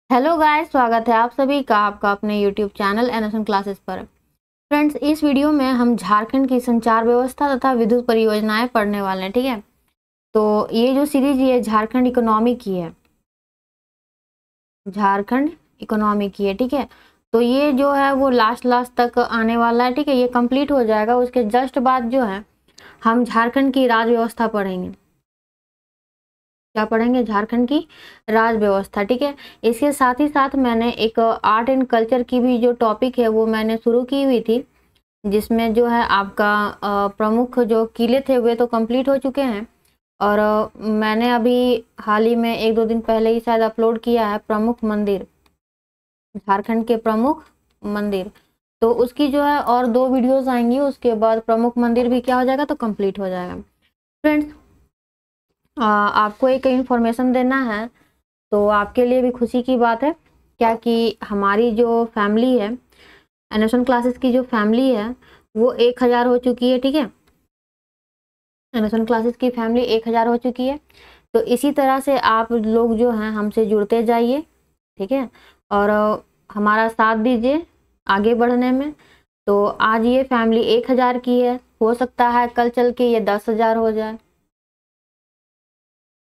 Hello guys, स्वागत है आप सभी का आपका अपने यूट्यूब चैनल एनएसएन क्लासेस पर। फ्रेंड्स, इस वीडियो में हम झारखंड की संचार व्यवस्था तथा विद्युत परियोजनाएं पढ़ने वाले हैं। ठीक है, तो ये जो सीरीज ये झारखंड इकोनॉमी की है, झारखंड इकोनॉमी की है। ठीक है, तो ये जो है वो लास्ट तक आने वाला है। ठीक है, ये कंप्लीट हो जाएगा, उसके जस्ट बाद जो है हम झारखंड की राज व्यवस्था पढ़ेंगे। क्या पढ़ेंगे? झारखंड की राज व्यवस्था। ठीक है, इसके साथ ही साथ मैंने एक आर्ट एंड कल्चर की भी जो टॉपिक है वो मैंने शुरू की हुई थी, जिसमें जो है आपका प्रमुख जो किले थे वे तो कंप्लीट हो चुके हैं। और मैंने अभी हाल ही में 1-2 दिन पहले ही शायद अपलोड किया है प्रमुख मंदिर, झारखंड के प्रमुख मंदिर। तो उसकी जो है और 2 वीडियोस आएंगी, उसके बाद प्रमुख मंदिर भी क्या हो जाएगा, तो कंप्लीट हो जाएगा। फ्रेंड्स, आपको एक इन्फॉर्मेशन देना है, तो आपके लिए भी खुशी की बात है क्या कि हमारी जो फैमिली है, एनएसएन क्लासेस की जो फैमिली है वो 1000 हो चुकी है। ठीक है, एनएसएन क्लासेस की फैमिली 1000 हो चुकी है। तो इसी तरह से आप लोग जो हैं हमसे जुड़ते जाइए। ठीक है, और हमारा साथ दीजिए आगे बढ़ने में। तो आज ये फैमिली 1000 की है, हो सकता है कल चल के ये 10,000 हो जाए।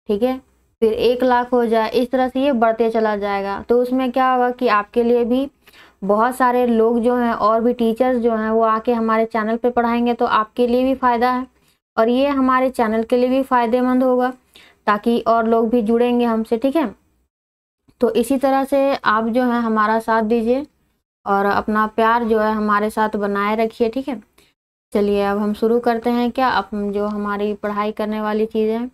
ठीक है, फिर 1 लाख हो जाए, इस तरह से ये बढ़ते चला जाएगा। तो उसमें क्या होगा कि आपके लिए भी बहुत सारे लोग जो हैं और भी टीचर्स जो हैं वो आके हमारे चैनल पे पढ़ाएंगे, तो आपके लिए भी फ़ायदा है और ये हमारे चैनल के लिए भी फ़ायदेमंद होगा, ताकि और लोग भी जुड़ेंगे हमसे। ठीक है, तो इसी तरह से आप जो है हमारा साथ दीजिए और अपना प्यार जो है हमारे साथ बनाए रखिए। ठीक है, चलिए अब हम शुरू करते हैं। क्या अब जो हमारी पढ़ाई करने वाली चीज़ें हैं,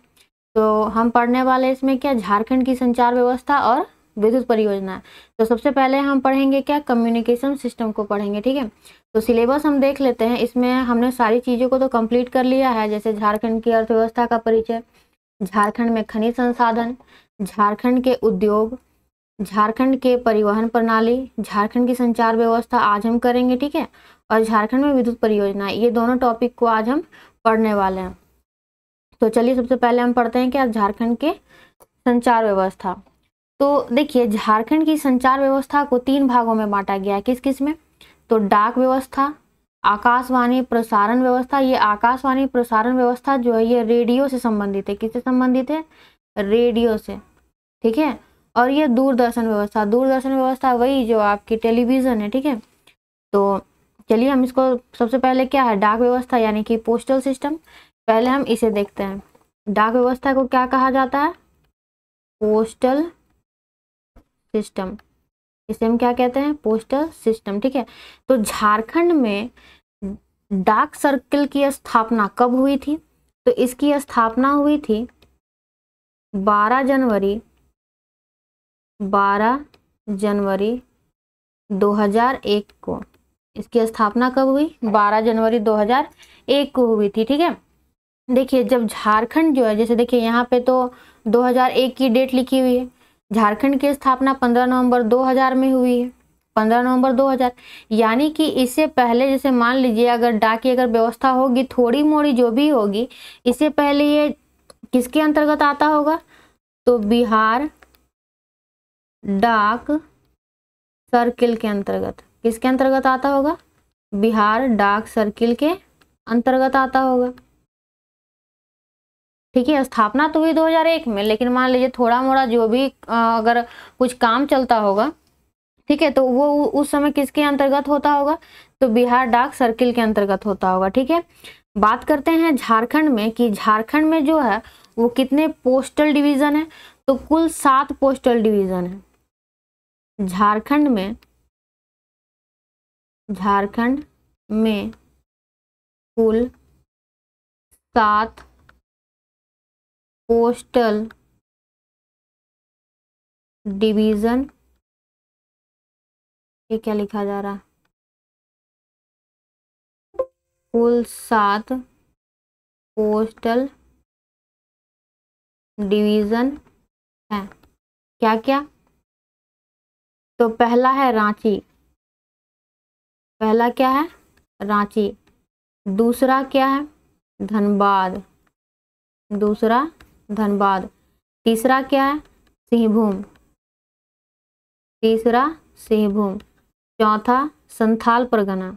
तो हम पढ़ने वाले इसमें क्या, झारखंड की संचार व्यवस्था और विद्युत परियोजना। तो सबसे पहले हम पढ़ेंगे क्या, कम्युनिकेशन सिस्टम को पढ़ेंगे। ठीक है, तो सिलेबस हम देख लेते हैं। इसमें हमने सारी चीज़ों को तो कंप्लीट कर लिया है, जैसे झारखंड की अर्थव्यवस्था का परिचय, झारखंड में खनिज संसाधन, झारखंड के उद्योग, झारखंड के परिवहन प्रणाली, झारखंड की संचार व्यवस्था आज हम करेंगे। ठीक है, और झारखंड में विद्युत परियोजना, ये दोनों टॉपिक को आज हम पढ़ने वाले हैं। तो चलिए सबसे पहले हम पढ़ते हैं क्या, झारखंड के संचार व्यवस्था। तो देखिए, झारखंड की संचार व्यवस्था को 3 भागों में बांटा गया है। किस किस में? तो डाक व्यवस्था, आकाशवाणी प्रसारण व्यवस्था। ये आकाशवाणी प्रसारण व्यवस्था जो है ये रेडियो से संबंधित है। किससे संबंधित है? रेडियो से। ठीक है, और ये दूरदर्शन व्यवस्था, दूरदर्शन व्यवस्था वही जो आपकी टेलीविजन है। ठीक है, तो चलिए हम इसको सबसे पहले क्या है, डाक व्यवस्था यानी कि पोस्टल सिस्टम, पहले हम इसे देखते हैं। डाक व्यवस्था को क्या कहा जाता है? Postal system. इसे हम क्या कहते हैं? Postal system. ठीक है, तो झारखंड में डाक सर्किल की स्थापना कब हुई थी? तो इसकी स्थापना हुई थी 12 जनवरी 2001 को। इसकी स्थापना कब हुई? 12 जनवरी 2001 को हुई थी। ठीक है, देखिए जब झारखंड जो है, जैसे देखिए यहाँ पे तो 2001 की डेट लिखी हुई है, झारखंड की स्थापना 15 नवंबर 2000 में हुई है। 15 नवंबर 2000, यानी कि इससे पहले जैसे मान लीजिए अगर डाक की अगर व्यवस्था होगी थोड़ी मोड़ी जो भी होगी, इससे पहले ये किसके अंतर्गत आता होगा? तो बिहार डाक सर्किल के अंतर्गत। किसके अंतर्गत आता होगा? बिहार डाक सर्किल के अंतर्गत आता होगा। ठीक है, स्थापना तो हुई 2001 में, लेकिन मान लीजिए थोड़ा मोड़ा जो भी अगर कुछ काम चलता होगा, ठीक है, तो वो उस समय किसके अंतर्गत होता होगा? तो बिहार डाक सर्किल के अंतर्गत होता होगा। ठीक है, बात करते हैं झारखंड में कि झारखंड में जो है वो कितने पोस्टल डिवीजन है? तो कुल 7 पोस्टल डिवीजन है झारखंड में। झारखंड में कुल 7 पोस्टल डिवीजन। ये क्या लिखा जा रहा है? कुल 7 पोस्टल डिवीजन है। क्या क्या? तो पहला है रांची। पहला क्या है? रांची। दूसरा क्या है? धनबाद। दूसरा धनबाद। तीसरा क्या है? सिंहभूम। तीसरा सिंहभूम, चौथा संथाल परगना,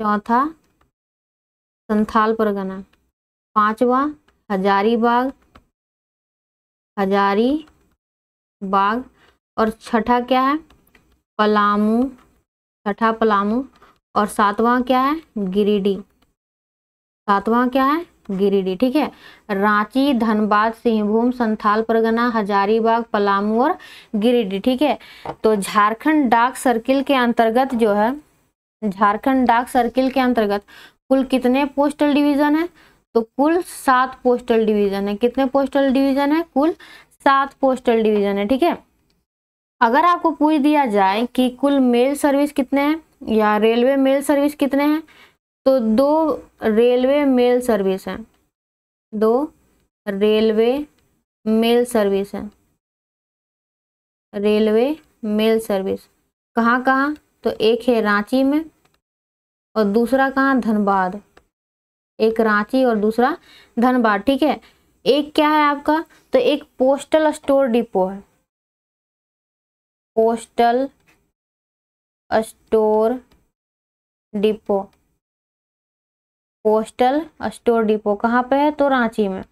चौथा संथाल परगना, पांचवा हजारीबाग, हजारीबाग, और छठा क्या है, पलामू, छठा पलामू, और सातवां क्या है, गिरिडीह, सातवां क्या है, गिरिडीह। ठीक है, रांची, धनबाद, सिंहभूम, संथाल परगना, हजारीबाग, पलामू और गिरिडीह। ठीक है, तो झारखंड डाक सर्किल के अंतर्गत जो है, झारखंड डाक सर्किल के अंतर्गत कुल कितने पोस्टल डिवीजन है, तो कुल 7 पोस्टल डिवीजन है। कितने पोस्टल डिवीजन है, कुल 7 पोस्टल डिवीजन है। ठीक है, अगर आपको पूछ दिया जाए कि कुल मेल सर्विस कितने हैं या रेलवे मेल सर्विस कितने हैं, तो 2 रेलवे मेल सर्विस हैं, 2 रेलवे मेल सर्विस है, रेलवे मेल सर्विस। कहाँ कहाँ, तो एक है रांची में और दूसरा कहाँ, धनबाद, एक रांची और दूसरा धनबाद। ठीक है, एक क्या है आपका, तो एक पोस्टल स्टोर डिपो है, postal store depot, postal store depot कहाँ पे है, तो रांची में।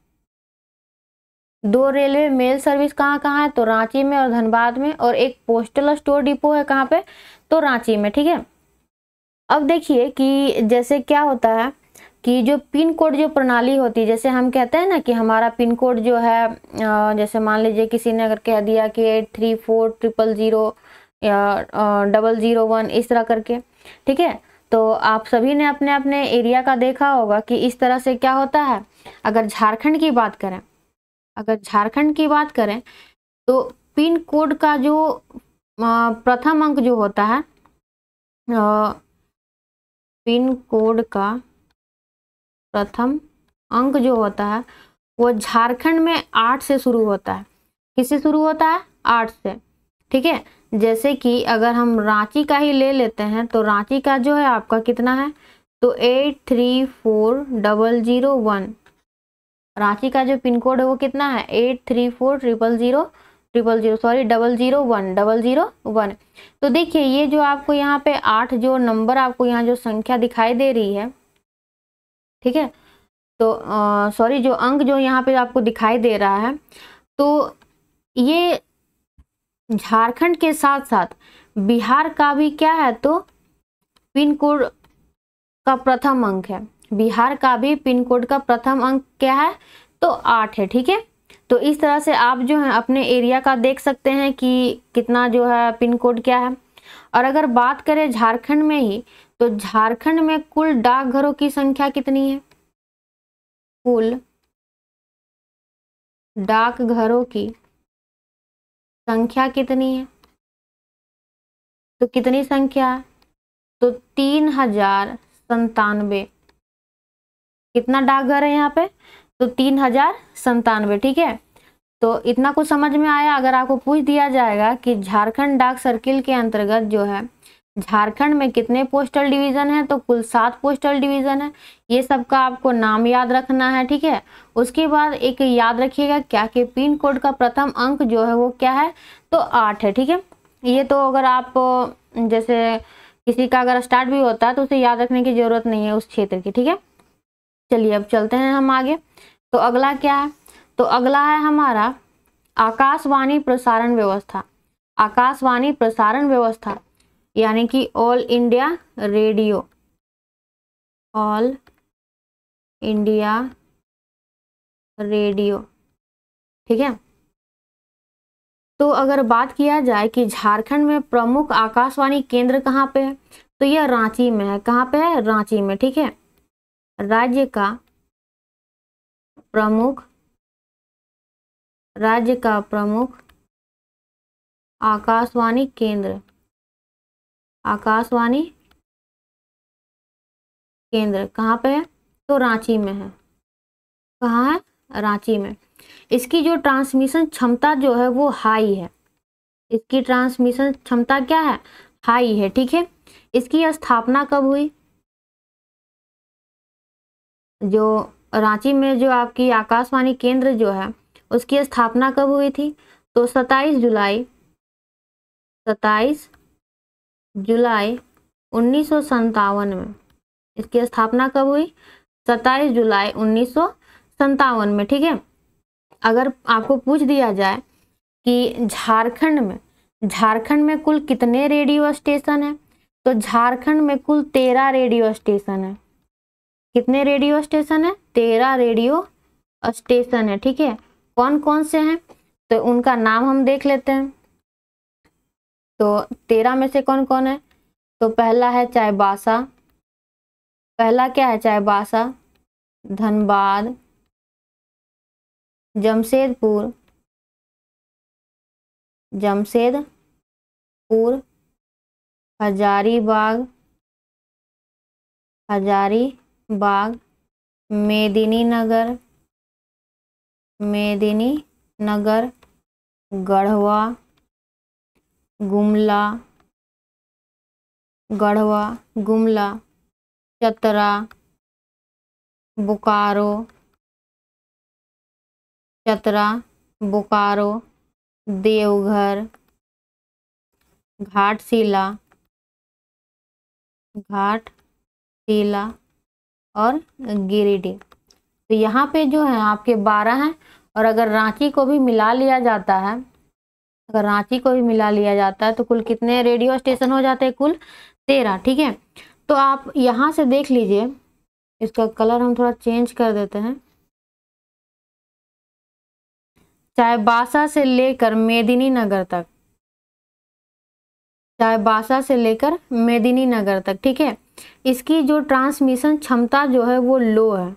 2 रेलवे मेल सर्विस कहाँ कहाँ है, तो रांची में और धनबाद में, और एक पोस्टल स्टोर डिपो है कहाँ पे, तो रांची में। ठीक है, अब देखिए कि जैसे क्या होता है कि जो पिन कोड जो प्रणाली होती है, जैसे हम कहते हैं ना कि हमारा पिन कोड जो है, जैसे मान लीजिए किसी ने अगर कह दिया कि 834000 या 001 इस तरह करके। ठीक है, तो आप सभी ने अपने अपने एरिया का देखा होगा कि इस तरह से क्या होता है। अगर झारखंड की बात करें, अगर झारखंड की बात करें तो पिन कोड का जो प्रथम अंक जो होता है, पिन कोड का प्रथम अंक जो होता है वो झारखंड में 8 से शुरू होता है। किससे शुरू होता है, 8 से। ठीक है, जैसे कि अगर हम रांची का ही ले लेते हैं तो रांची का जो है आपका कितना है, तो 834001, रांची का जो पिन कोड है वो कितना है, 834000 सॉरी 001। तो देखिए ये जो आपको यहाँ पे 8 जो नंबर आपको यहाँ जो संख्या दिखाई दे रही है, ठीक है, तो सॉरी जो अंक जो यहाँ पे आपको दिखाई दे रहा है, तो ये झारखंड के साथ साथ बिहार का भी क्या है, तो पिन कोड का प्रथम अंक है। बिहार का भी पिन कोड का प्रथम अंक क्या है, तो 8 है। ठीक है, तो इस तरह से आप जो है अपने एरिया का देख सकते हैं कि कितना जो है पिन कोड क्या है। और अगर बात करें झारखंड में ही, तो झारखंड में कुल डाकघरों की संख्या कितनी है, कुल डाकघरों की संख्या कितनी है, तो कितनी संख्या है, तो 3097। कितना डाकघर है यहाँ पे, तो 3097। ठीक है, तो इतना कुछ समझ में आया। अगर आपको पूछ दिया जाएगा कि झारखंड डाक सर्किल के अंतर्गत जो है झारखंड में कितने पोस्टल डिवीजन है, तो कुल 7 पोस्टल डिवीजन है। ये सब का आपको नाम याद रखना है। ठीक है, उसके बाद एक याद रखिएगा क्या कि पिन कोड का प्रथम अंक जो है वो क्या है, तो 8 है। ठीक है, ये तो अगर आप जैसे किसी का अगर स्टार्ट भी होता है तो उसे याद रखने की जरूरत नहीं है उस क्षेत्र की। ठीक है, चलिए अब चलते हैं हम आगे। तो अगला क्या है, तो अगला है हमारा आकाशवाणी प्रसारण व्यवस्था। आकाशवाणी प्रसारण व्यवस्था यानी कि all India radio, all India radio. ठीक है, तो अगर बात किया जाए कि झारखंड में प्रमुख आकाशवाणी केंद्र कहाँ पे है, तो यह रांची में है। कहाँ पे है, रांची में। ठीक है, राज्य का प्रमुख आकाशवाणी केंद्र, आकाशवाणी केंद्र कहाँ पे है, तो रांची में है। कहाँ है, रांची में। इसकी जो ट्रांसमिशन क्षमता जो है वो हाई है। इसकी ट्रांसमिशन क्षमता क्या है, हाई है। ठीक है, इसकी स्थापना कब हुई, जो रांची में जो आपकी आकाशवाणी केंद्र जो है उसकी स्थापना कब हुई थी, तो 27 जुलाई 27 जुलाई 1957 में। इसकी स्थापना कब हुई? 27 जुलाई 1957 में। ठीक है। अगर आपको पूछ दिया जाए कि झारखंड में कुल कितने रेडियो स्टेशन हैं, तो झारखंड में कुल 13 रेडियो स्टेशन है। कितने रेडियो स्टेशन है? 13 रेडियो स्टेशन है। ठीक है। कौन कौन से हैं तो उनका नाम हम देख लेते हैं। तो 13 में से कौन कौन है? तो पहला है चाईबासा। पहला क्या है? चाईबासा, धनबाद, जमशेदपुर, हजारीबाग, मेदिनीनगर, गढ़वा, गुमला, चतरा, बोकारो, देवघर, घाटशिला और गिरिडीह। तो यहाँ पे जो है आपके 12 हैं। और अगर रांची को भी मिला लिया जाता है, तो कुल कितने रेडियो स्टेशन हो जाते हैं? कुल 13। ठीक है। तो आप यहाँ से देख लीजिए, इसका कलर हम थोड़ा चेंज कर देते हैं। चाईबासा से लेकर मेदिनीनगर तक। ठीक है। इसकी जो ट्रांसमिशन क्षमता जो है वो लो है।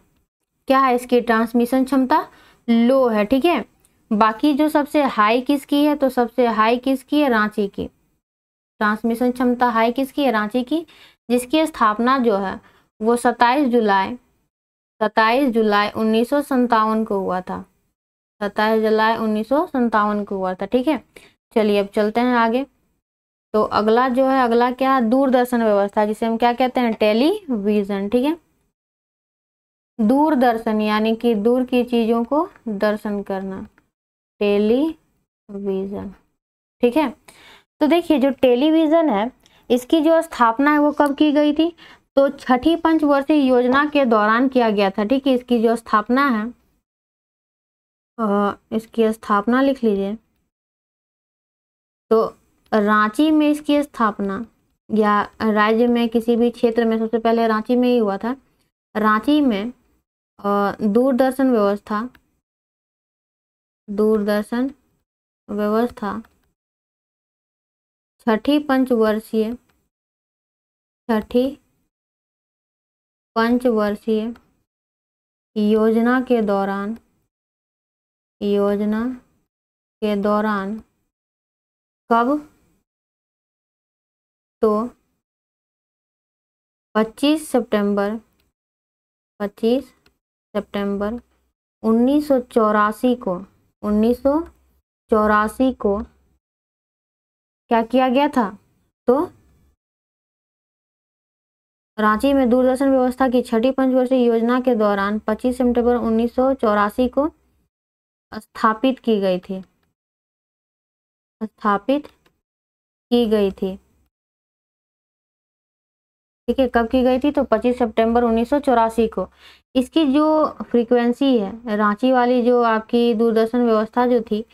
क्या है? इसकी ट्रांसमिशन क्षमता लो है। ठीक है। बाकी जो सबसे हाई किसकी है? तो सबसे हाई किसकी है? रांची की। ट्रांसमिशन क्षमता हाई किसकी है? रांची की, जिसकी स्थापना जो है वो 27 जुलाई 1957 को हुआ था। 27 जुलाई 1957 को हुआ था। ठीक है। चलिए अब चलते हैं आगे। तो अगला क्या है? दूरदर्शन व्यवस्था, जिसे हम क्या कहते हैं? टेलीविजन। ठीक है। दूरदर्शन यानी कि दूर की चीजों को दर्शन करना, टेलीविजन। ठीक है। तो देखिए, जो टेलीविजन है इसकी जो स्थापना है वो कब की गई थी? तो छठी पंचवर्षीय योजना के दौरान किया गया था। ठीक है। इसकी जो स्थापना है, इसकी स्थापना लिख लीजिए। तो रांची में इसकी स्थापना, या राज्य में किसी भी क्षेत्र में सबसे पहले रांची में ही हुआ था। रांची में दूरदर्शन व्यवस्था छठी पंचवर्षीय योजना के दौरान कब? तो 25 सितंबर 1984 को क्या किया गया था? तो रांची में दूरदर्शन व्यवस्था की छठी पंचवर्षीय योजना के दौरान 25 सितंबर 1984 को स्थापित की गई थी। ठीक है। कब की गई थी? तो 25 सितंबर 1984 को। इसकी जो फ्रीक्वेंसी है, रांची वाली जो आपकी दूरदर्शन व्यवस्था जो थी,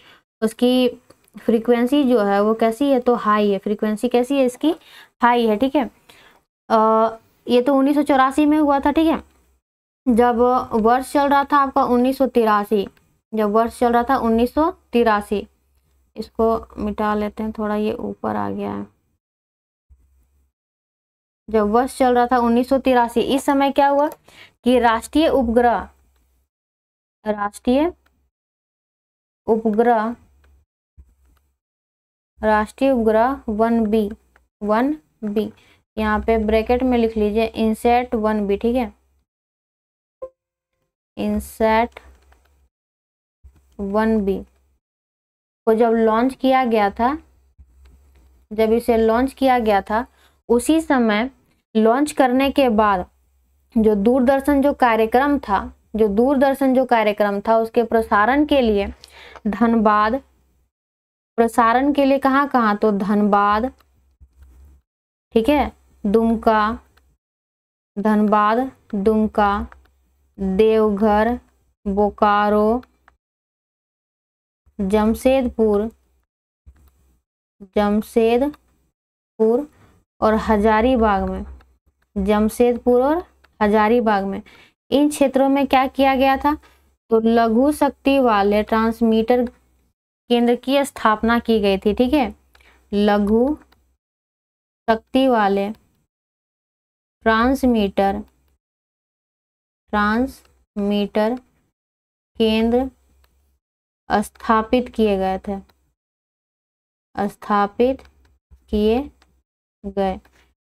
उसकी फ्रीक्वेंसी जो है वो कैसी है? तो हाई है। फ्रीक्वेंसी कैसी है? इसकी हाई है। ठीक है। ये तो 1984 में हुआ था। ठीक है। जब वर्ष चल रहा था आपका 1983, इसको मिटा लेते हैं, थोड़ा ये ऊपर आ गया है। जब वर्ष चल रहा था 1983, इस समय क्या हुआ कि राष्ट्रीय उपग्रह 1B, यहाँ पे ब्रैकेट में लिख लीजिए इनसेट 1B। ठीक है। इनसेट 1B को जब इसे लॉन्च किया गया था, उसी समय लॉन्च करने के बाद जो दूरदर्शन जो कार्यक्रम था उसके प्रसारण के लिए धनबाद, प्रसारण के लिए कहाँ कहाँ, तो धनबाद, ठीक है, दुमका, धनबाद, दुमका, देवघर, बोकारो, जमशेदपुर, जमशेदपुर और हजारीबाग में, जमशेदपुर और हजारीबाग में, इन क्षेत्रों में क्या किया गया था, तो लघु शक्ति वाले ट्रांसमीटर केंद्र की स्थापना की गई थी। ठीक है, लघु शक्ति वाले ट्रांसमीटर केंद्र स्थापित किए गए थे, स्थापित किए गए।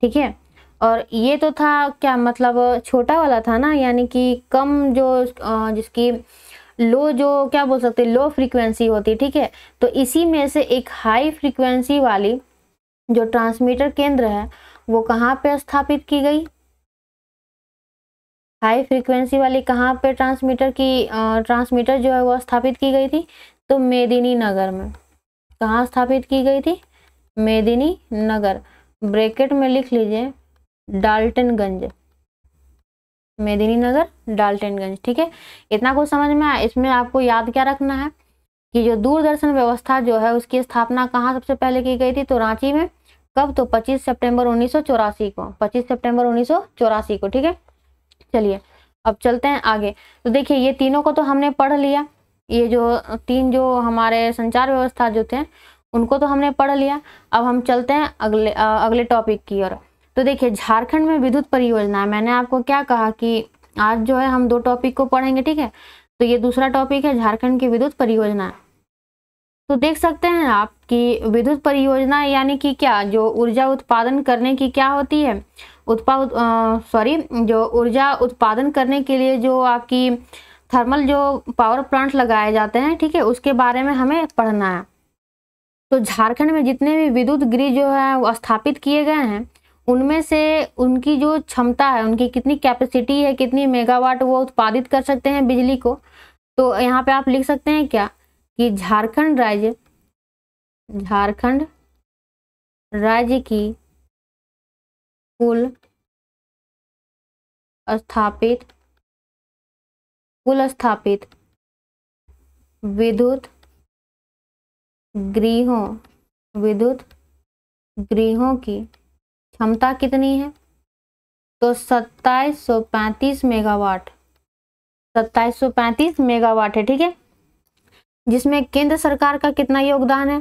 ठीक है, और ये तो था क्या मतलब छोटा वाला था ना, यानी कि कम जो जिसकी लो जो क्या बोल सकते लो फ्रीक्वेंसी होती। ठीक है, तो इसी में से एक हाई फ्रीक्वेंसी वाली जो ट्रांसमीटर केंद्र है वो कहाँ पे स्थापित की गई, हाई फ्रीक्वेंसी वाली कहाँ पे ट्रांसमीटर जो है वो स्थापित की गई थी, तो मेदिनीनगर में। कहाँ स्थापित की गई थी, मेदिनीनगर, ब्रैकेट में लिख लीजिए डाल्टनगंज, मेदिनीनगर डाल्टनगंज। ठीक है, इतना कुछ समझ में आया। इसमें आपको याद क्या रखना है कि जो दूरदर्शन व्यवस्था जो है उसकी स्थापना कहाँ सबसे पहले की गई थी, तो रांची में। कब, तो 25 सितंबर 1984 को, 25 सितंबर 1984 को। ठीक है, चलिए अब चलते हैं आगे। तो देखिए ये तीनों को तो हमने पढ़ लिया, ये जो तीन जो हमारे संचार व्यवस्था जो थे उनको तो हमने पढ़ लिया। अब हम चलते हैं अगले टॉपिक की ओर। तो देखिए झारखंड में विद्युत परियोजना, मैंने आपको क्या कहा कि आज जो है हम 2 टॉपिक को पढ़ेंगे। ठीक है, तो ये दूसरा टॉपिक है झारखंड की विद्युत परियोजना। तो देख सकते हैं आप कि विद्युत परियोजना यानी कि क्या, जो ऊर्जा उत्पादन करने की क्या होती है, जो ऊर्जा उत्पादन करने के लिए जो आपकी थर्मल जो पावर प्लांट लगाए जाते हैं, ठीक है, उसके बारे में हमें पढ़ना है। तो झारखंड में जितने भी विद्युत गृह जो है वो स्थापित किए गए हैं, उनमें से उनकी जो क्षमता है, उनकी कितनी कैपेसिटी है, कितनी मेगावाट वो उत्पादित कर सकते हैं बिजली को, तो यहाँ पे आप लिख सकते हैं क्या कि झारखंड राज्य की कुल स्थापित विद्युत गृहों की क्षमता कितनी है, तो 2735 मेगावाट, 2735 मेगावाट है। ठीक है, जिसमें केंद्र सरकार का कितना योगदान है,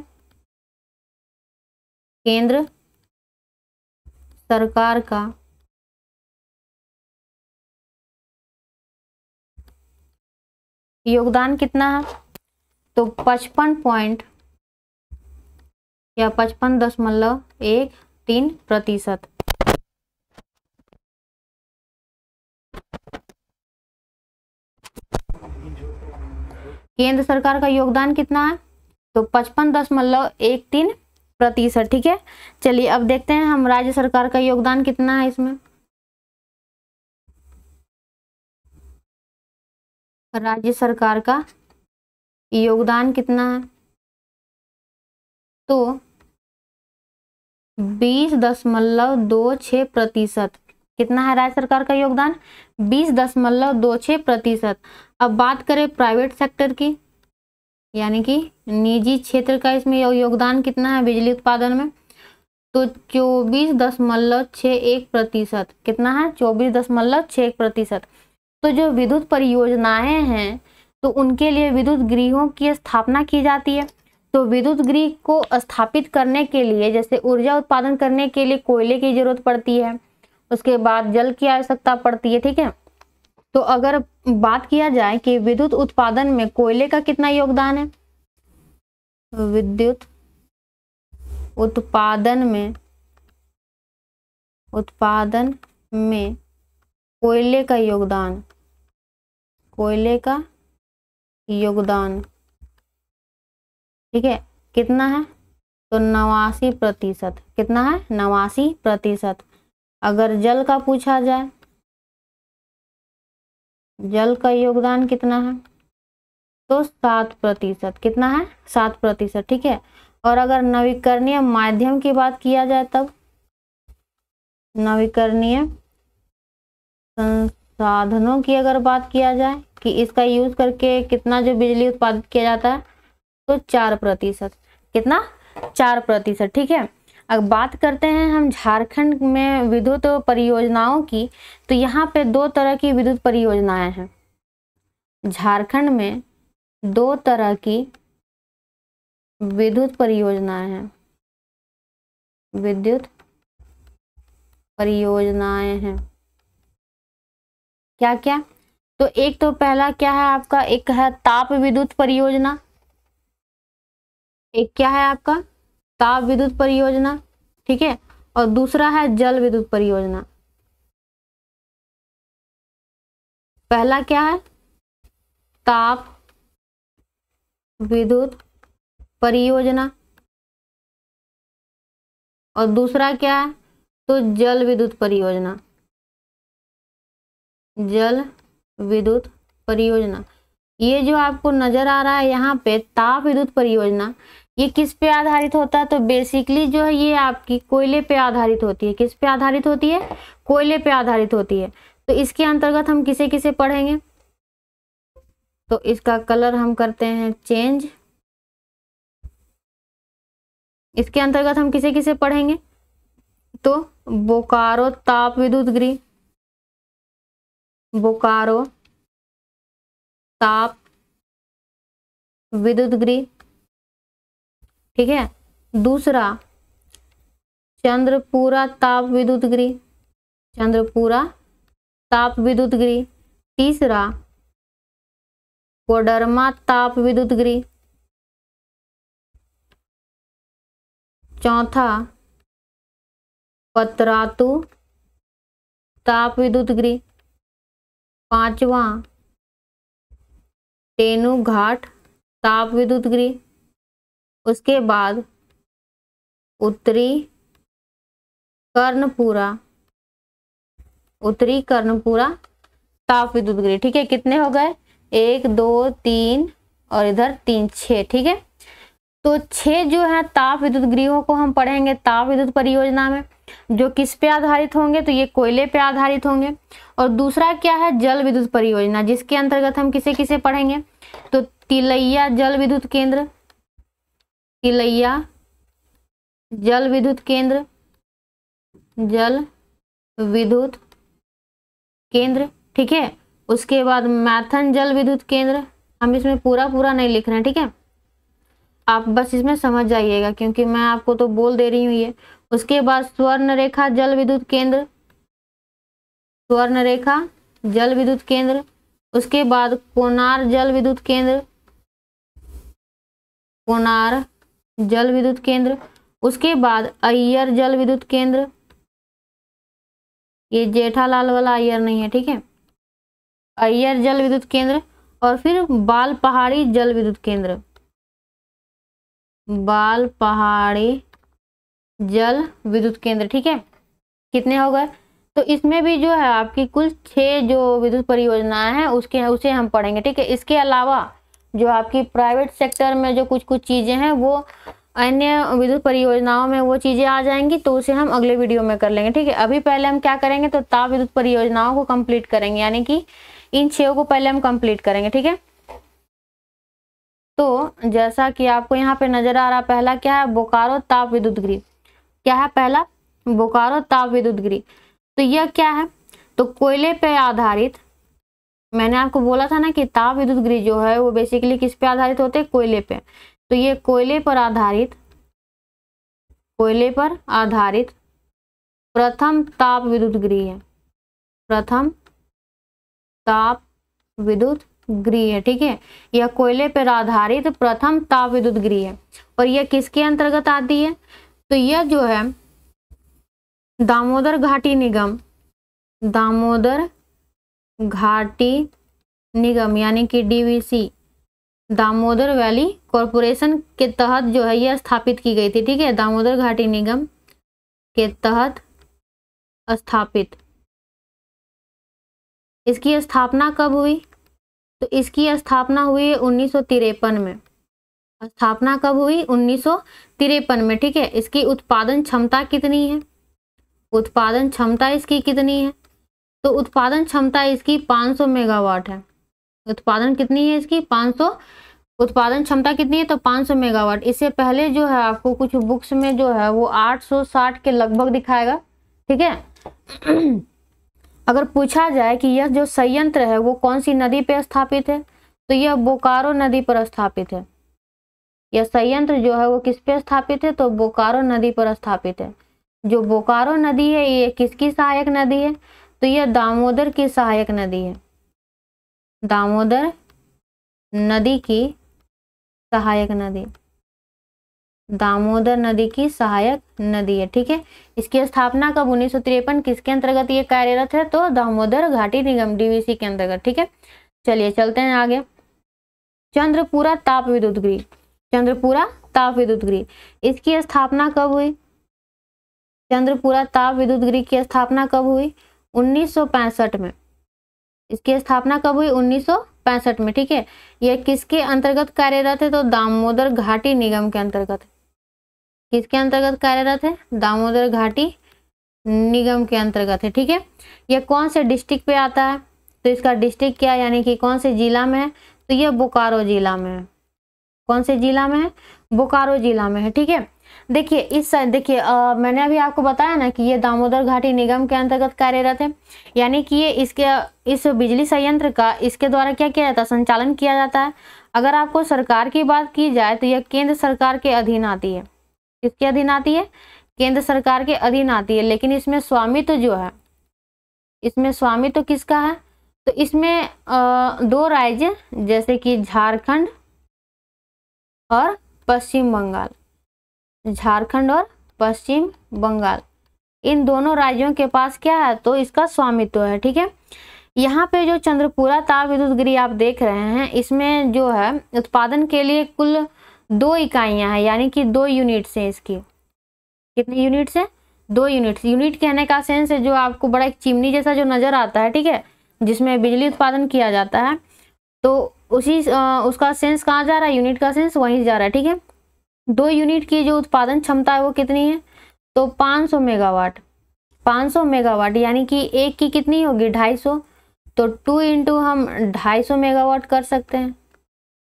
केंद्र सरकार का योगदान कितना है, तो 55.13%। केंद्र सरकार का योगदान कितना है, तो 55.13%। ठीक है, चलिए अब देखते हैं हम राज्य सरकार का योगदान कितना है इसमें। राज्य सरकार का योगदान कितना है, तो 20.26%। कितना है राज्य सरकार का योगदान, 20.26%। अब बात करें प्राइवेट सेक्टर की, यानी कि निजी क्षेत्र का, इसमें योगदान कितना है बिजली उत्पादन में, तो 24.61%। कितना है, 24.61%। तो जो विद्युत परियोजनाएं हैं तो उनके लिए विद्युत गृहों की स्थापना की जाती है। तो विद्युत गृह को स्थापित करने के लिए, जैसे ऊर्जा उत्पादन करने के लिए कोयले की जरूरत पड़ती है, उसके बाद जल की आवश्यकता पड़ती है। ठीक है, तो अगर बात किया जाए कि विद्युत उत्पादन में कोयले का कितना योगदान है, विद्युत उत्पादन में कोयले का योगदान, ठीक है, कितना है, तो 89%। कितना है, 89%। अगर जल का पूछा जाए, जल का योगदान कितना है, तो 7%। कितना है, 7%। ठीक है, और अगर नवीकरणीय माध्यम की बात किया जाए तब नवीकरणीय संसाधनों की अगर बात किया जाए कि इसका यूज करके कितना जो बिजली उत्पादित किया जाता है, तो 4%। कितना? 4%। ठीक है। अब बात करते हैं हम झारखंड में विद्युत परियोजनाओं की, तो यहाँ पे 2 तरह की विद्युत परियोजनाएं हैं। झारखंड में 2 तरह की विद्युत परियोजनाएं हैं। विद्युत परियोजनाएं हैं क्या क्या? तो एक तो पहला क्या है आपका, एक है ताप विद्युत परियोजना। एक क्या है आपका? ताप विद्युत परियोजना। ठीक है। और दूसरा है जल विद्युत परियोजना। पहला क्या है? ताप विद्युत परियोजना। और दूसरा क्या है? तो जल विद्युत परियोजना। जल विद्युत परियोजना। ये जो आपको नजर आ रहा है यहाँ पे ताप विद्युत परियोजना, ये किस पे आधारित होता है? तो बेसिकली जो है ये आपकी कोयले पे आधारित होती है। किस पे आधारित होती है? कोयले पे आधारित होती है। तो इसके अंतर्गत हम किसे किसे पढ़ेंगे? तो इसका कलर हम करते हैं चेंज। इसके अंतर्गत हम किसे किसे पढ़ेंगे? तो बोकारो ताप विद्युत गृह, बोकारो ताप विद्युत गृह। ठीक है। दूसरा चंद्रपुरा ताप विद्युत गृह, चंद्रपुरा ताप विद्युत गृह। तीसरा कोडरमा ताप विद्युत गृह। चौथा पतरातू ताप विद्युत गृह। पांचवा तेनुघाट ताप विद्युत गृह। उसके बाद उत्तरी कर्णपुरा, उत्तरी कर्णपुरा ताप विद्युत गृह। ठीक है। कितने हो गए? 1 2 3 और इधर 3 6। ठीक है। तो 6 जो है ताप विद्युत गृहों को हम पढ़ेंगे ताप विद्युत परियोजना में, जो किस पे आधारित होंगे? तो ये कोयले पे आधारित होंगे। और दूसरा क्या है? जल विद्युत परियोजना, जिसके अंतर्गत हम किसे किसे पढ़ेंगे? तो तिलैया जल विद्युत केंद्र, तिलैया जल विद्युत केंद्र, जल विद्युत केंद्र। ठीक है। उसके बाद मैथन जल विद्युत केंद्र। हम इसमें पूरा पूरा नहीं लिख रहे हैं। ठीक है। आप बस इसमें समझ जाइएगा क्योंकि मैं आपको तो बोल दे रही हूँ ये। उसके बाद स्वर्ण रेखा जल विद्युत केंद्र, स्वर्ण रेखा जल विद्युत केंद्र। उसके बाद कोनार जल विद्युत केंद्र, कोनार जल विद्युत केंद्र। उसके बाद अय्यर जल विद्युत केंद्र, ये जेठालाल वाला अय्यर नहीं है। ठीक है। अय्यर जल विद्युत केंद्र। और फिर बाल पहाड़ी जल विद्युत केंद्र, बाल पहाड़ी जल विद्युत केंद्र। ठीक है। कितने हो गए? तो इसमें भी जो है आपकी कुल 6 जो विद्युत परियोजनाएं हैं उसे हम पढ़ेंगे। ठीक है। इसके अलावा जो आपकी प्राइवेट सेक्टर में जो कुछ कुछ चीजें हैं वो अन्य विद्युत परियोजनाओं में वो चीजें आ जाएंगी, तो उसे हम अगले वीडियो में कर लेंगे। ठीक है। अभी पहले हम क्या करेंगे? तो ताप विद्युत परियोजनाओं को कंप्लीट करेंगे, यानी कि इन 6 को पहले हम कंप्लीट करेंगे। ठीक है। तो जैसा कि आपको यहाँ पे नजर आ रहा, पहला क्या है? बोकारो ताप विद्युत गृह। क्या है पहला? बोकारो ताप विद्युत गृह। तो यह क्या है? तो कोयले पे आधारित, मैंने आपको बोला था ना कि ताप विद्युत गृह जो है वो बेसिकली किस पे आधारित होते हैं? कोयले पे। तो ये कोयले पर आधारित, कोयले पर आधारित प्रथम ताप विद्युत गृह है, प्रथम ताप विद्युत गृह है। ठीक है। यह कोयले पर आधारित प्रथम ताप विद्युत गृह है। और यह किसके अंतर्गत आती है? तो यह जो है दामोदर घाटी निगम, दामोदर घाटी निगम यानी कि डीवीसी, दामोदर वैली कॉरपोरेशन के तहत जो है यह स्थापित की गई थी। ठीक है। दामोदर घाटी निगम के तहत स्थापित। इसकी स्थापना कब हुई? तो इसकी स्थापना हुई 1953 में। स्थापना कब हुई? 1953 में, ठीक है। इसकी उत्पादन क्षमता कितनी है? उत्पादन क्षमता इसकी कितनी है? तो उत्पादन क्षमता इसकी 500 मेगावाट है। उत्पादन कितनी है इसकी? 500। उत्पादन क्षमता कितनी है? तो 500 मेगावाट। इससे पहले जो है आपको कुछ बुक्स में जो है वो 860 के लगभग दिखाएगा, ठीक है। अगर पूछा जाए कि यह जो संयंत्र है वो कौन सी नदी पे स्थापित है, तो यह बोकारो नदी पर स्थापित है। यह संयंत्र जो है वो किस पे स्थापित है? तो बोकारो नदी पर स्थापित है। जो बोकारो नदी है ये किसकी सहायक नदी है? तो यह दामोदर की सहायक नदी है। दामोदर नदी की सहायक नदी, दामोदर नदी की सहायक नदी है, ठीक है। इसकी स्थापना कब? 1953। किसके अंतर्गत ये कार्यरत है? तो दामोदर घाटी निगम, डीवीसी के अंतर्गत, ठीक है। चलिए चलते हैं आगे। चंद्रपुरा ताप विद्युत गृह, चंद्रपुरा ताप विद्युत गृह, इसकी स्थापना कब हुई? चंद्रपुरा ताप विद्युत गृह की स्थापना कब हुई? 1965 में। इसकी स्थापना कब हुई? 1965 में, ठीक है। यह किसके अंतर्गत कार्यरत है? तो दामोदर घाटी निगम के अंतर्गत। किसके अंतर्गत कार्यरत है? दामोदर घाटी निगम के अंतर्गत है, ठीक है। यह कौन से डिस्ट्रिक्ट पे आता है? तो इसका डिस्ट्रिक्ट क्या यानी कि कौन से जिला में है? तो यह बोकारो जिला में है। कौन से जिला में है? बोकारो जिला में है, ठीक है। देखिए मैंने अभी आपको बताया ना कि ये दामोदर घाटी निगम के अंतर्गत कार्यरत है, यानी कि ये इस बिजली संयंत्र का इसके द्वारा क्या किया जाता है? संचालन किया जाता है। अगर आपको सरकार की बात की जाए तो यह केंद्र सरकार के अधीन आती है। किसके अधीन आती है? केंद्र सरकार के अधीन आती है। लेकिन इसमें स्वामित्व जो है, इसमें स्वामित्व किसका है? तो इसमें 2 राज्य जैसे कि झारखंड और पश्चिम बंगाल, झारखंड और पश्चिम बंगाल, इन दोनों राज्यों के पास क्या है? तो इसका स्वामित्व है, ठीक है। यहाँ पे जो चंद्रपुरा ताप विद्युत गृह आप देख रहे हैं, इसमें जो है उत्पादन के लिए कुल 2 इकाइयां हैं, यानी कि 2 यूनिट्स हैं इसकी। कितने यूनिट्स हैं? 2 यूनिट्स। यूनिट कहने का सेंस है जो आपको बड़ा एक चिमनी जैसा जो नजर आता है, ठीक है, जिसमें बिजली उत्पादन किया जाता है। तो उसका सेंस कहाँ जा रहा है? यूनिट का सेंस वहीं जा रहा है, ठीक है। 2 यूनिट की जो उत्पादन क्षमता है वो कितनी है? तो 500 मेगावाट। 500 मेगावाट यानी कि एक की कितनी होगी? 250। तो 2 इंटू हम 250 मेगावाट कर सकते हैं,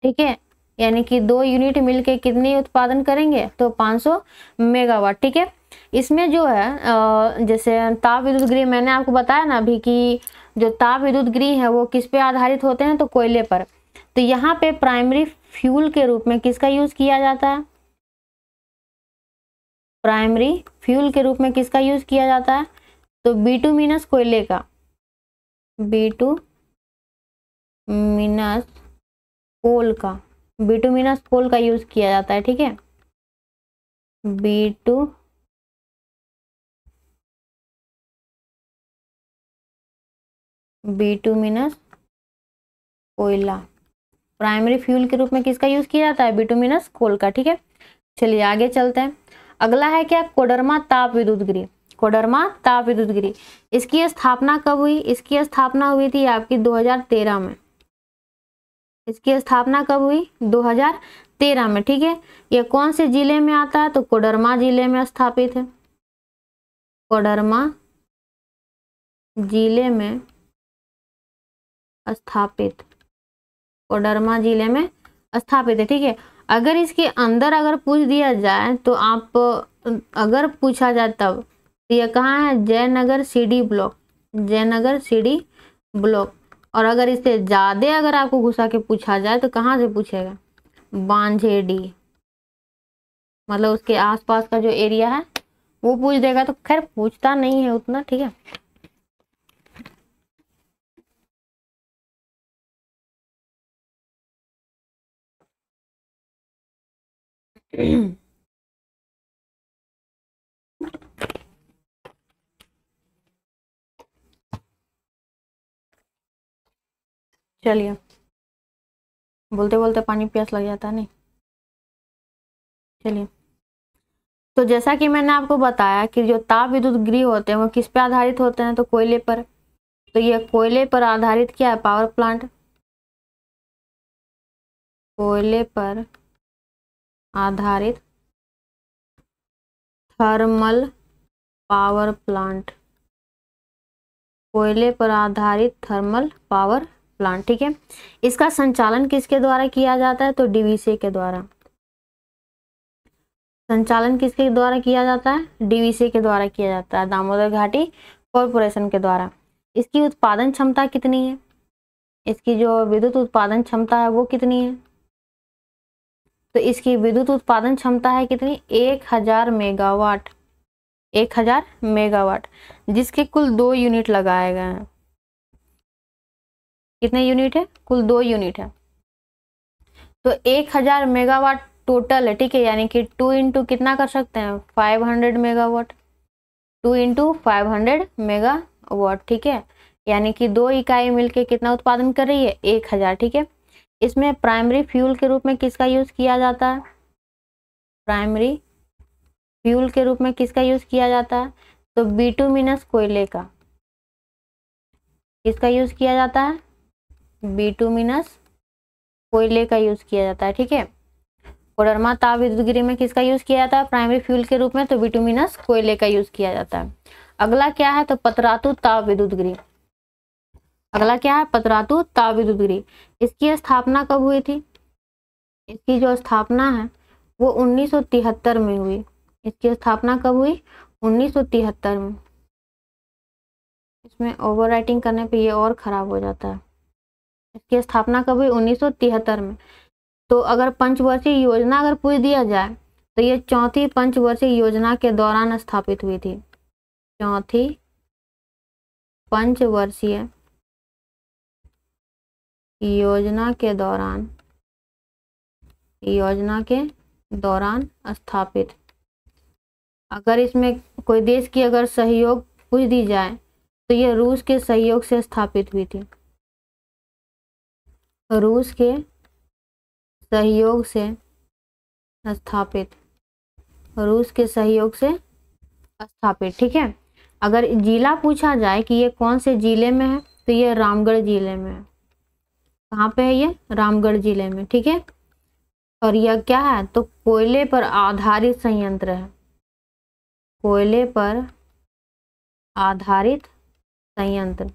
ठीक है। यानी कि 2 यूनिट मिलके कितनी उत्पादन करेंगे? तो 500 मेगावाट, ठीक है। इसमें जो है जैसे ताप विद्युत गृह मैंने आपको बताया ना अभी कि जो ताप विद्युत गृह है वो किस पे आधारित होते हैं? तो कोयले पर। तो यहाँ पे प्राइमरी फ्यूल के रूप में किसका यूज किया जाता है? प्राइमरी फ्यूल के रूप में किसका यूज किया जाता है? तो बिटुमिनस कोयले का, बिटुमिनस कोल का, बिटुमिनस कोल का यूज किया जाता है, ठीक है। बिटुमिनस कोयला प्राइमरी फ्यूल के रूप में किसका यूज किया जाता है? बिटुमिनस कोल का, ठीक है। चलिए आगे चलते हैं। अगला है क्या? कोडरमा ताप विद्युत गृह। कोडरमा ताप विद्युत गृह, इसकी स्थापना कब हुई? इसकी स्थापना हुई थी आपकी 2013 में। इसकी स्थापना कब हुई? 2013 में, ठीक है। यह कौन से जिले में आता है? तो कोडरमा जिले में स्थापित है। कोडरमा जिले में स्थापित, कोडरमा जिले में स्थापित है, ठीक है। अगर इसके अंदर अगर पूछ दिया जाए तो आप अगर पूछा जाए तब तो यह कहाँ है? Jaynagar CD block, Jaynagar CD block. और अगर इससे ज्यादा अगर आपको घुसा के पूछा जाए तो कहाँ से पूछेगा? बांझेडी, मतलब उसके आसपास का जो एरिया है वो पूछ देगा। तो खैर पूछता नहीं है उतना, ठीक है। चलिए, बोलते बोलते पानी प्यास लग जाता है नहीं। चलिए, तो जैसा कि मैंने आपको बताया कि जो ताप विद्युत गृह होते हैं वो किस पे आधारित होते हैं? तो कोयले पर। तो ये कोयले पर आधारित क्या है? Power plant. कोयले पर आधारित थर्मल पावर प्लांट, कोयले पर आधारित थर्मल पावर प्लांट। ठीक है, इसका संचालन किसके द्वारा किया जाता है? तो डीवीसी के द्वारा। संचालन किसके द्वारा किया जाता है? डीवीसी के द्वारा किया जाता है, दामोदर घाटी कॉरपोरेशन के द्वारा। इसकी उत्पादन क्षमता कितनी है? इसकी जो विद्युत उत्पादन क्षमता है वो कितनी है? तो इसकी विद्युत उत्पादन क्षमता है कितनी? 1000 मेगावाट। 1000 मेगावाट, जिसके कुल 2 यूनिट लगाए गए हैं। कितने यूनिट है? कुल 2 यूनिट है। तो 1000 मेगावाट टोटल है। ठीक है, यानी कि 2 इंटू कितना कर सकते हैं? 500 मेगावाट। 2 into 500 megawatt. ठीक है, यानी कि 2 इकाई मिलके कितना उत्पादन कर रही है? 1000। ठीक है, इसमें प्राइमरी फ्यूल के रूप में किसका यूज किया जाता है? प्राइमरी फ्यूल के रूप में किसका यूज किया जाता है? तो बिटुमिनस कोयले का। किसका यूज किया जाता है? बिटुमिनस कोयले का यूज किया जाता है। ठीक है, कोडरमा ताप विद्युत गृह में किसका यूज किया जाता है प्राइमरी फ्यूल के रूप में? तो बिटुमिनस कोयले का यूज किया जाता है। अगला क्या है? तो पतरातू ताप विद्युत गृह। अगला क्या है? पतरातू ताप विद्युत गृह। इसकी स्थापना कब हुई थी? इसकी जो स्थापना है वो 1973 में हुई। इसकी स्थापना कब हुई? 1973 में। इसमें ओवर राइटिंग करने पे ये और खराब हो जाता है। इसकी स्थापना कब हुई? 1973 में। तो अगर पंचवर्षीय योजना अगर पूछ दिया जाए तो ये चौथी पंचवर्षीय योजना के दौरान स्थापित हुई थी। चौथी पंचवर्षीय योजना के दौरान स्थापित। अगर इसमें कोई देश की अगर सहयोग पूछ दी जाए तो ये रूस के सहयोग से स्थापित हुई थी। रूस के सहयोग से स्थापित। रूस के सहयोग से स्थापित। ठीक है, अगर जिला पूछा जाए कि ये कौन से जिले में है तो ये रामगढ़ जिले में है। कहाँ पे है ये? रामगढ़ जिले में। ठीक है, और यह क्या है? तो कोयले पर आधारित संयंत्र है। कोयले पर आधारित संयंत्र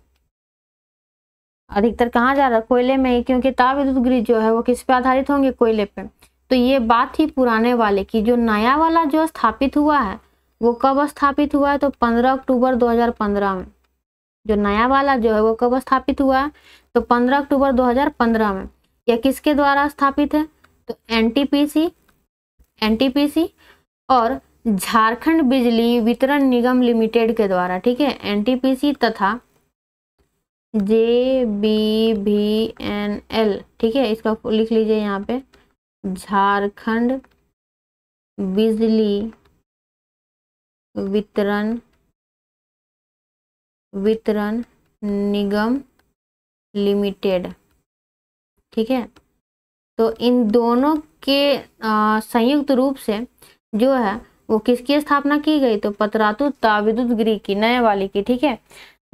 अधिकतर कहाँ जा रहा है? कोयले में ही, क्योंकि ताप विद्युत गृह जो है वो किस पे आधारित होंगे? कोयले पे। तो ये बात ही पुराने वाले की। जो नया वाला जो स्थापित हुआ है वो कब स्थापित हुआ है? तो 15 अक्टूबर 2015 में। जो नया वाला जो है वो कब स्थापित हुआ है? तो 15 अक्टूबर 2015 में। यह किसके द्वारा स्थापित है? तो एनटीपीसी और झारखंड बिजली वितरण निगम लिमिटेड के द्वारा। ठीक है, एनटीपीसी तथा JBVNL। ठीक है, इसका लिख लीजिए यहाँ पे, झारखंड बिजली वितरण निगम लिमिटेड। ठीक है, तो इन दोनों के संयुक्त रूप से जो है वो किसकी स्थापना की गई? तो पतरातू ताप विद्युत गृह की, नए वाली की। ठीक है,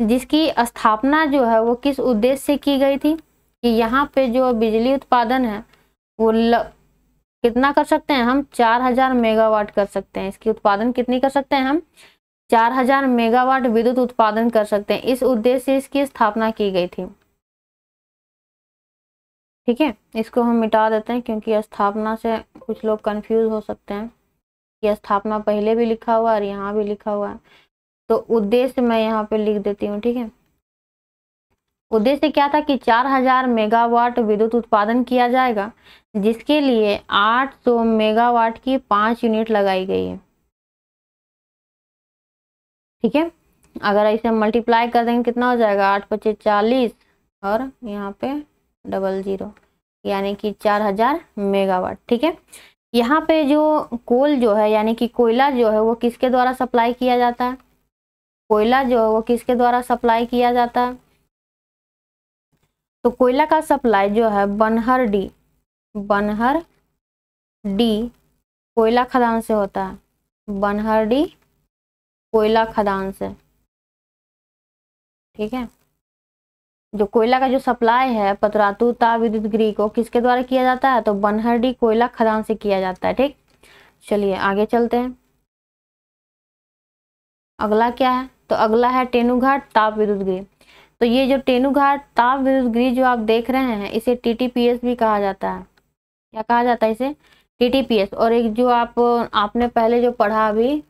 जिसकी स्थापना जो है वो किस उद्देश्य से की गई थी कि यहाँ पे जो बिजली उत्पादन है वो कितना कर सकते हैं हम? 4000 मेगावाट कर सकते हैं। इसकी उत्पादन कितनी कर सकते हैं हम? 4000 मेगावाट विद्युत उत्पादन कर सकते हैं। इस उद्देश्य से इसकी स्थापना की गई थी। ठीक है, इसको हम मिटा देते हैं क्योंकि स्थापना से कुछ लोग कंफ्यूज हो सकते हैं कि स्थापना पहले भी लिखा हुआ है और यहाँ भी लिखा हुआ है। तो उद्देश्य मैं यहाँ पे लिख देती हूँ। ठीक है, उद्देश्य क्या था कि 4000 मेगावाट विद्युत उत्पादन किया जाएगा, जिसके लिए 800 मेगावाट की 5 यूनिट लगाई गई है। ठीक है, अगर इसे मल्टीप्लाई कर देंगे कितना हो जाएगा? 8 × 5 = 40 और यहाँ पे 00, यानी कि 4000 मेगावाट। ठीक है, यहाँ पे जो कोल जो है यानी कि कोयला जो है वो किसके द्वारा सप्लाई किया जाता है? कोयला जो है वो किसके द्वारा सप्लाई किया जाता है? तो कोयला का सप्लाई जो है बनहरडी कोयला खदान से होता है। बनहरडी कोयला खदान से। ठीक है, जो कोयला का जो सप्लाई है पतरातू ताप विद्युत गृह को किसके द्वारा किया जाता है, तो बनहरडी कोयला खदान से किया जाता है। ठीक, चलिए आगे चलते हैं। अगला क्या है, तो अगला है टेनुघाट ताप विद्युत गृह। तो ये जो टेनुघाट ताप विद्युत गृह जो आप देख रहे हैं इसे टीटीपीएस भी कहा जाता है। क्या कहा जाता है इसे, टीटीपीएस। और एक जो आपने पहले जो पढ़ा अभी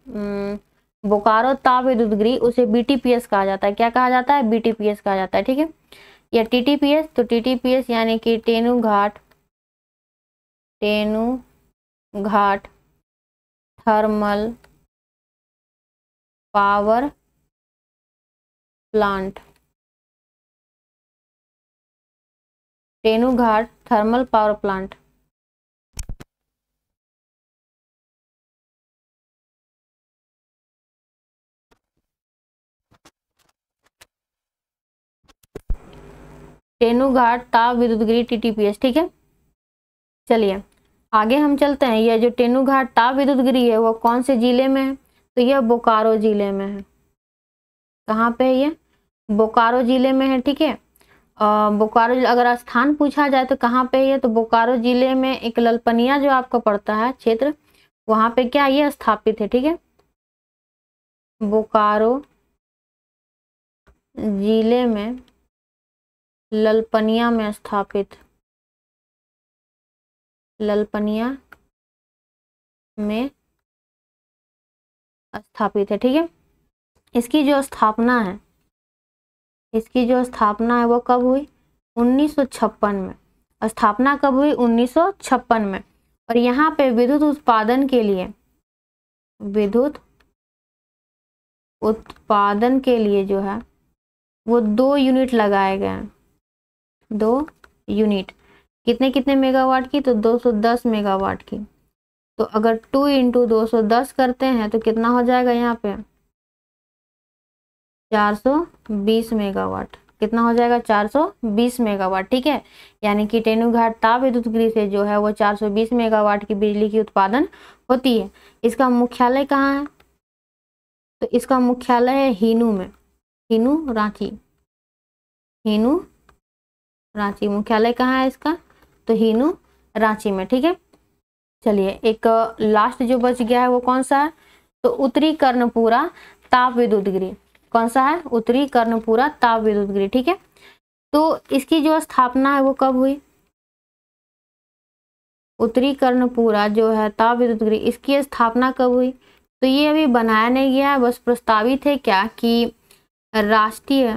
बोकारो ताप विद्युत गृह उसे बीटीपीएस कहा जाता है। क्या कहा जाता है, बीटीपीएस कहा जाता है। ठीक है, या टीटीपीएस, तो टीटीपीएस यानी कि Tenughat thermal power plant, Tenughat thermal power plant. Tenughat ताप विद्युत गृह टीटीपीएस। ठीक है, चलिए आगे हम चलते हैं। यह जो टेनुघाट ताप विद्युत गृह है वो कौन से जिले में है, तो यह बोकारो जिले में है। कहाँ पे है ये, बोकारो जिले में है। ठीक है, बोकारो अगर स्थान पूछा जाए तो कहाँ पे है ये, तो बोकारो जिले में एक ललपनिया जो आपको पड़ता है क्षेत्र, वहां पे क्या ये स्थापित है। ठीक है, बोकारो जिले में ललपनिया में स्थापित, ललपनिया में स्थापित है। ठीक है, इसकी जो स्थापना है, इसकी जो स्थापना है वो कब हुई, 1956 में। स्थापना कब हुई, 1956 में। और यहाँ पे विद्युत उत्पादन के लिए, विद्युत उत्पादन के लिए जो है वो 2 यूनिट लगाए गए हैं। 2 यूनिट कितने कितने मेगावाट की, तो 210 मेगावाट की। तो अगर 2 × 210 करते हैं तो कितना हो जाएगा, यहाँ पे 420 मेगावाट। कितना हो जाएगा, 420 मेगावाट। ठीक है, यानी कि टेनुघाट ताप विद्युत गृह से जो है वो 420 मेगावाट की बिजली की उत्पादन होती है। इसका मुख्यालय कहाँ है, तो इसका मुख्यालय है हिनू में, हिनू रांची, हिनू रांची मुख्यालय कहाँ है इसका, तो हिनू रांची में। ठीक है, चलिए एक लास्ट जो बच गया है वो कौन सा है, तो उत्तरी कर्णपुरा ताप विद्युत गृह। कौन सा है, उत्तरी कर्णपुरा ताप विद्युत गृह। ठीक है, तो इसकी जो स्थापना है वो कब हुई, उत्तरी कर्णपुरा जो है ताप विद्युत गृह, इसकी स्थापना कब हुई, तो ये अभी बनाया नहीं गया है, बस प्रस्तावित है क्या कि राष्ट्रीय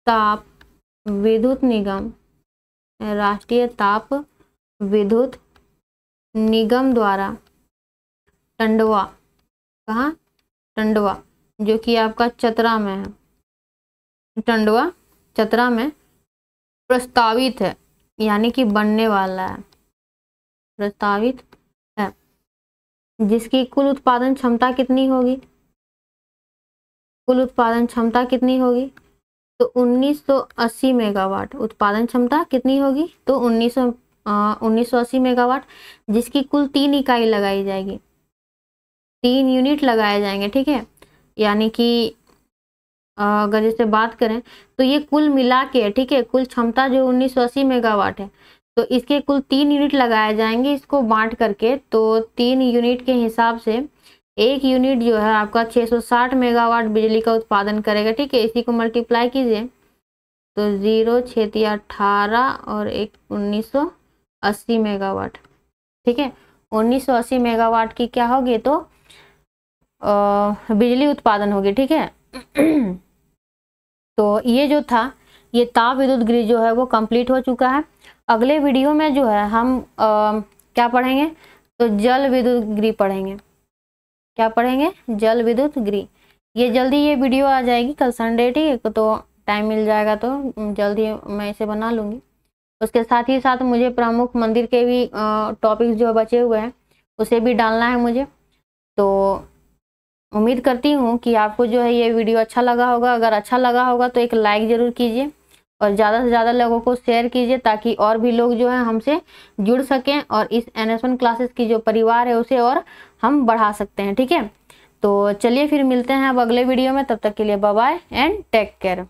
ताप विद्युत निगम, राष्ट्रीय ताप विद्युत निगम द्वारा टंडवा, कहाँ, टंडवा जो कि आपका चतरा में है, टंडवा चतरा में प्रस्तावित है, यानी कि बनने वाला है, प्रस्तावित है। जिसकी कुल उत्पादन क्षमता कितनी होगी, कुल उत्पादन क्षमता कितनी होगी, तो 1980 मेगावाट। उत्पादन क्षमता कितनी होगी, तो 1980 मेगावाट, जिसकी कुल 3 इकाई लगाई जाएगी, 3 यूनिट लगाए जाएंगे। ठीक है, यानी कि अगर जैसे बात करें तो ये कुल मिला के, ठीक है, कुल क्षमता जो 1980 मेगावाट है, तो इसके कुल 3 यूनिट लगाए जाएंगे इसको बांट करके। तो 3 यूनिट के हिसाब से 1 यूनिट जो है आपका 660 मेगावाट बिजली का उत्पादन करेगा। ठीक है, इसी को मल्टीप्लाई कीजिए तो 0 6 18 और 1 1980 मेगावाट। ठीक है, 1980 मेगावाट की क्या होगी, तो बिजली उत्पादन होगी। ठीक है, तो ये जो था ये ताप विद्युत गृह जो है वो कंप्लीट हो चुका है। अगले वीडियो में जो है हम क्या पढ़ेंगे, तो जल विद्युत गृह पढ़ेंगे। क्या पढ़ेंगे, जल विद्युत गृह। ये जल्दी ये वीडियो आ जाएगी कल संडे। ठीक है, तो टाइम मिल जाएगा तो जल्दी मैं इसे बना लूँगी। उसके साथ ही साथ मुझे प्रमुख मंदिर के भी टॉपिक्स जो बचे हुए हैं उसे भी डालना है मुझे। तो उम्मीद करती हूँ कि आपको जो है ये वीडियो अच्छा लगा होगा। अगर अच्छा लगा होगा तो एक लाइक ज़रूर कीजिए और ज़्यादा से ज़्यादा लोगों को शेयर कीजिए, ताकि और भी लोग जो है हमसे जुड़ सकें और इस NS1 क्लासेस की जो परिवार है उसे और हम बढ़ा सकते हैं। ठीक है, तो चलिए फिर मिलते हैं अब अगले वीडियो में, तब तक के लिए bye bye and take care.